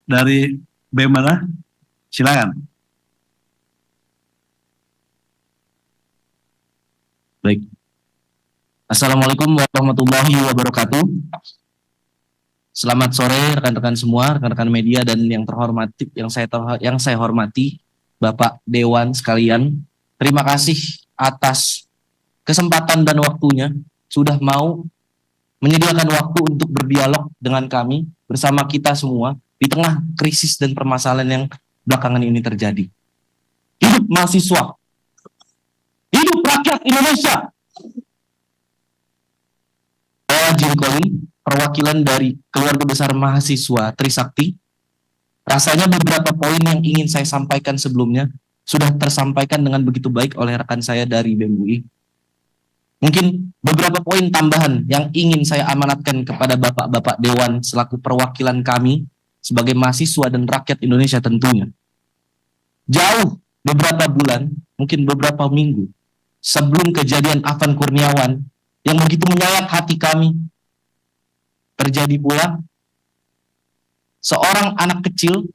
dari BEM mana? Silakan. Baik. Assalamualaikum warahmatullahi wabarakatuh. Selamat sore rekan-rekan semua, rekan-rekan media dan yang terhormati, yang saya hormati, Bapak Dewan sekalian. Terima kasih atas kesempatan dan waktunya sudah mau menyediakan waktu untuk berdialog dengan kami bersama kita semua di tengah krisis dan permasalahan yang belakangan ini terjadi. Hidup mahasiswa, hidup rakyat Indonesia. Saya Jim Colin, perwakilan dari keluarga besar mahasiswa Trisakti. Rasanya beberapa poin yang ingin saya sampaikan sebelumnya sudah tersampaikan dengan begitu baik oleh rekan saya dari BEM UI. Mungkin beberapa poin tambahan yang ingin saya amanatkan kepada Bapak-Bapak Dewan selaku perwakilan kami sebagai mahasiswa dan rakyat Indonesia tentunya. Jauh beberapa bulan, mungkin beberapa minggu, sebelum kejadian Afan Kurniawan yang begitu menyayat hati kami, terjadi pula seorang anak kecil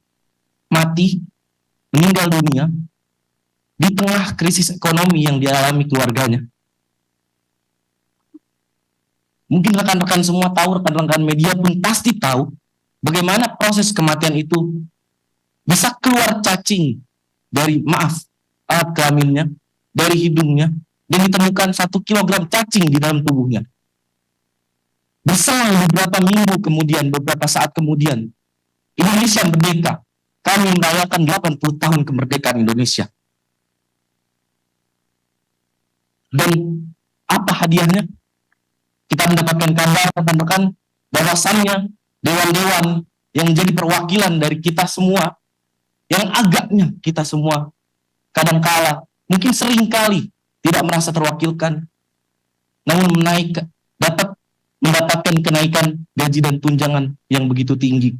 mati, meninggal dunia di tengah krisis ekonomi yang dialami keluarganya. Mungkin rekan-rekan semua tahu, rekan-rekan media pun pasti tahu bagaimana proses kematian itu bisa keluar cacing dari, alat kelaminnya, dari hidungnya, dan ditemukan 1 kilogram cacing di dalam tubuhnya. Berselang beberapa minggu kemudian, beberapa saat kemudian, Indonesia merdeka. Kami merayakan 80 tahun kemerdekaan Indonesia. Dan apa hadiahnya? Kita mendapatkan kabar rekan-rekan bahwasannya dewan-dewan yang menjadi perwakilan dari kita semua, yang agaknya kita semua kadangkala, mungkin seringkali tidak merasa terwakilkan, namun dapat mendapatkan kenaikan gaji dan tunjangan yang begitu tinggi.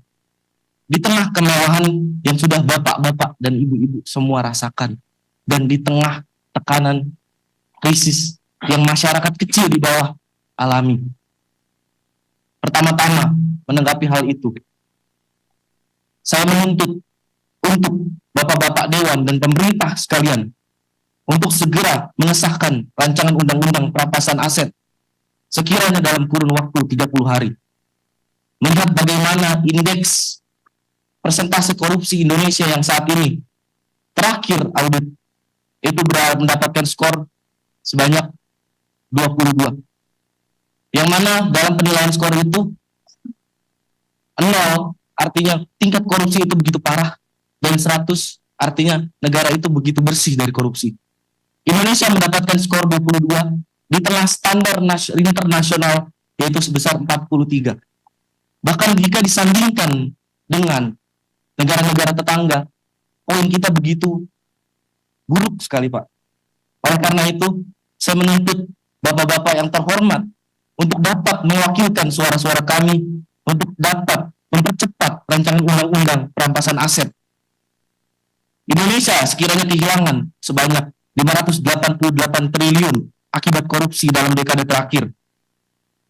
Di tengah kemewahan yang sudah bapak-bapak dan ibu-ibu semua rasakan, dan di tengah tekanan krisis yang masyarakat kecil di bawah alami. Pertama-tama menanggapi hal itu, saya menuntut untuk Bapak-Bapak Dewan dan pemerintah sekalian untuk segera mengesahkan rancangan undang-undang perampasan aset sekiranya dalam kurun waktu 30 hari. Melihat bagaimana indeks persentase korupsi Indonesia yang saat ini terakhir audit itu mendapatkan skor sebanyak 22. Yang mana dalam penilaian skor itu 0 artinya tingkat korupsi itu begitu parah, dan 100 artinya negara itu begitu bersih dari korupsi. Indonesia mendapatkan skor 22 di tengah standar internasional yaitu sebesar 43. Bahkan jika disandingkan dengan negara-negara tetangga, poin kita begitu buruk sekali, Pak. Oleh karena itu, saya menuntut Bapak-Bapak yang terhormat untuk dapat mewakilkan suara-suara kami, untuk dapat mempercepat rancangan undang-undang perampasan aset. Indonesia sekiranya kehilangan sebanyak 588 triliun akibat korupsi dalam dekade terakhir.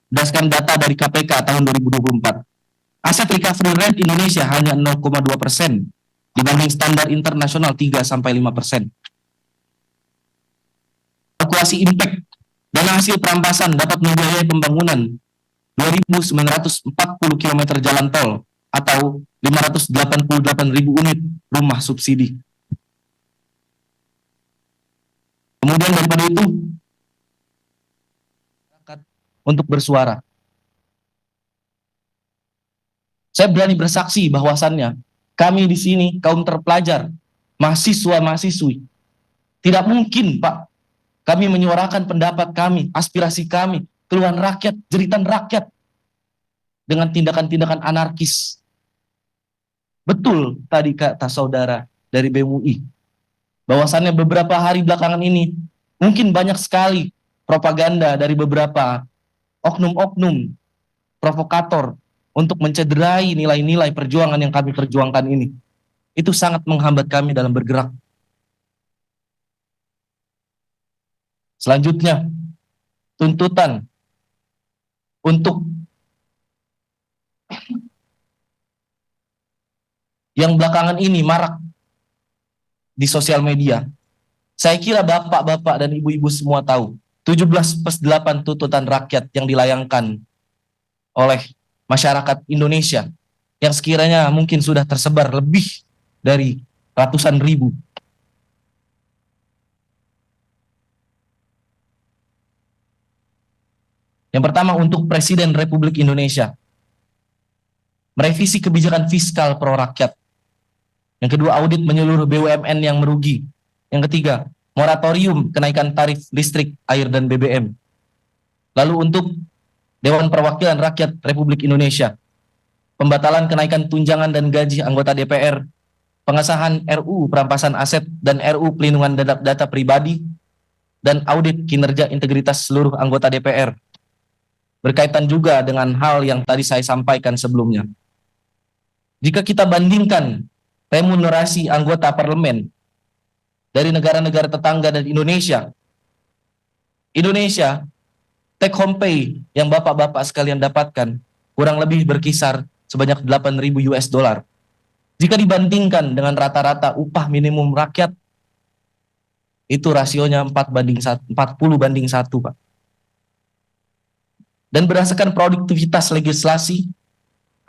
Berdasarkan data dari KPK tahun 2024. Aset recovery rate Indonesia hanya 0,2% dibanding standar internasional 3-5%. Kalkulasi impact dana hasil perampasan dapat membiayai pembangunan 2.940 km jalan tol atau 588.000 unit rumah subsidi. Kemudian daripada itu, untuk bersuara. Saya berani bersaksi bahwasannya kami di sini kaum terpelajar, mahasiswa-mahasiswi, tidak mungkin, Pak, kami menyuarakan pendapat kami, aspirasi kami, keluhan rakyat, jeritan rakyat dengan tindakan-tindakan anarkis. Betul tadi kata saudara dari BEM UI, bahwasannya beberapa hari belakangan ini mungkin banyak sekali propaganda dari beberapa oknum-oknum provokator untuk mencederai nilai-nilai perjuangan yang kami perjuangkan ini. Itu sangat menghambat kami dalam bergerak. Selanjutnya, tuntutan untuk yang belakangan ini marak di sosial media. Saya kira bapak-bapak dan ibu-ibu semua tahu 17+8 tuntutan rakyat yang dilayangkan oleh masyarakat Indonesia yang sekiranya mungkin sudah tersebar lebih dari ratusan ribu. Yang pertama, untuk Presiden Republik Indonesia, merevisi kebijakan fiskal pro rakyat. Yang kedua, audit menyeluruh BUMN yang merugi. Yang ketiga, moratorium kenaikan tarif listrik, air, dan BBM. Lalu untuk Dewan Perwakilan Rakyat Republik Indonesia, pembatalan kenaikan tunjangan dan gaji anggota DPR, pengesahan RUU perampasan aset dan RUU pelindungan data pribadi, dan audit kinerja integritas seluruh anggota DPR. Berkaitan juga dengan hal yang tadi saya sampaikan sebelumnya. Jika kita bandingkan remunerasi anggota parlemen dari negara-negara tetangga dan Indonesia take home pay yang bapak-bapak sekalian dapatkan kurang lebih berkisar sebanyak 8.000 US dollar. Jika dibandingkan dengan rata-rata upah minimum rakyat, itu rasionya 40/1, Pak. Dan berdasarkan produktivitas legislasi,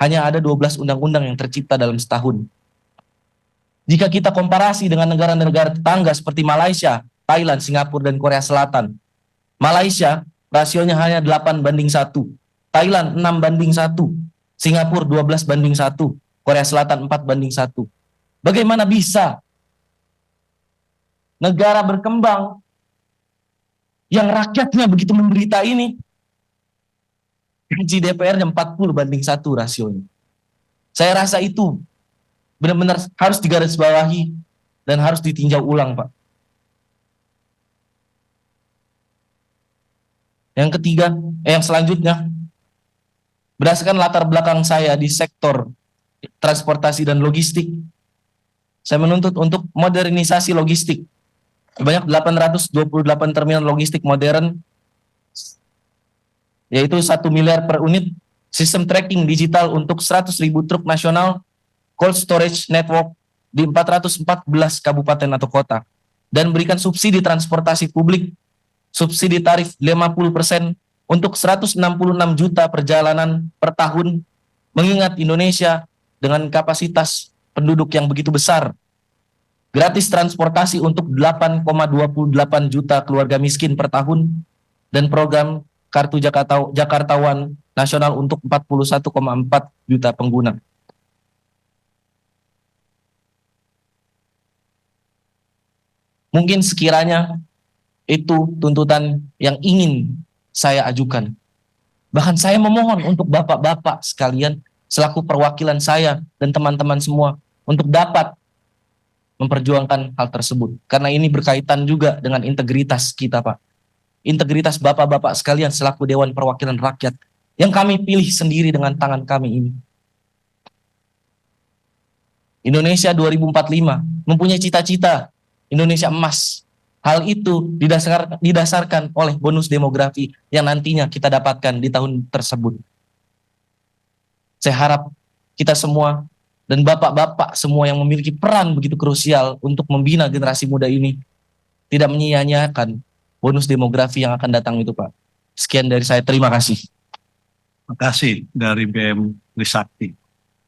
hanya ada 12 undang-undang yang tercipta dalam setahun. Jika kita komparasi dengan negara-negara tetangga seperti Malaysia, Thailand, Singapura, dan Korea Selatan, Malaysia rasionya hanya 8/1, Thailand 6/1, Singapura 12/1, Korea Selatan 4/1. Bagaimana bisa negara berkembang yang rakyatnya begitu menderita ini, gaji DPR-nya 40/1 rasionya? Saya rasa itu benar-benar harus digarisbawahi dan harus ditinjau ulang, Pak. Yang selanjutnya, berdasarkan latar belakang saya di sektor transportasi dan logistik, saya menuntut untuk modernisasi logistik. Sebanyak 828 terminal logistik modern, yaitu 1 miliar per unit, sistem tracking digital untuk 100.000 truk nasional, cold storage network di 414 kabupaten atau kota, dan berikan subsidi transportasi publik, subsidi tarif 50% untuk 166 juta perjalanan per tahun, mengingat Indonesia dengan kapasitas penduduk yang begitu besar. Gratis transportasi untuk 8,28 juta keluarga miskin per tahun, dan program Kartu Jakartawan Nasional untuk 41,4 juta pengguna. Mungkin sekiranya itu tuntutan yang ingin saya ajukan. Bahkan saya memohon untuk bapak-bapak sekalian selaku perwakilan saya dan teman-teman semua untuk dapat memperjuangkan hal tersebut. Karena ini berkaitan juga dengan integritas kita, Pak. Integritas bapak-bapak sekalian selaku Dewan Perwakilan Rakyat yang kami pilih sendiri dengan tangan kami ini. Indonesia 2045 mempunyai cita-cita Indonesia emas. Hal itu didasarkan oleh bonus demografi yang nantinya kita dapatkan di tahun tersebut. Saya harap kita semua dan bapak-bapak semua yang memiliki peran begitu krusial untuk membina generasi muda ini tidak menyia-nyiakan bonus demografi yang akan datang itu, Pak. Sekian dari saya, terima kasih. Terima kasih dari BM Trisakti.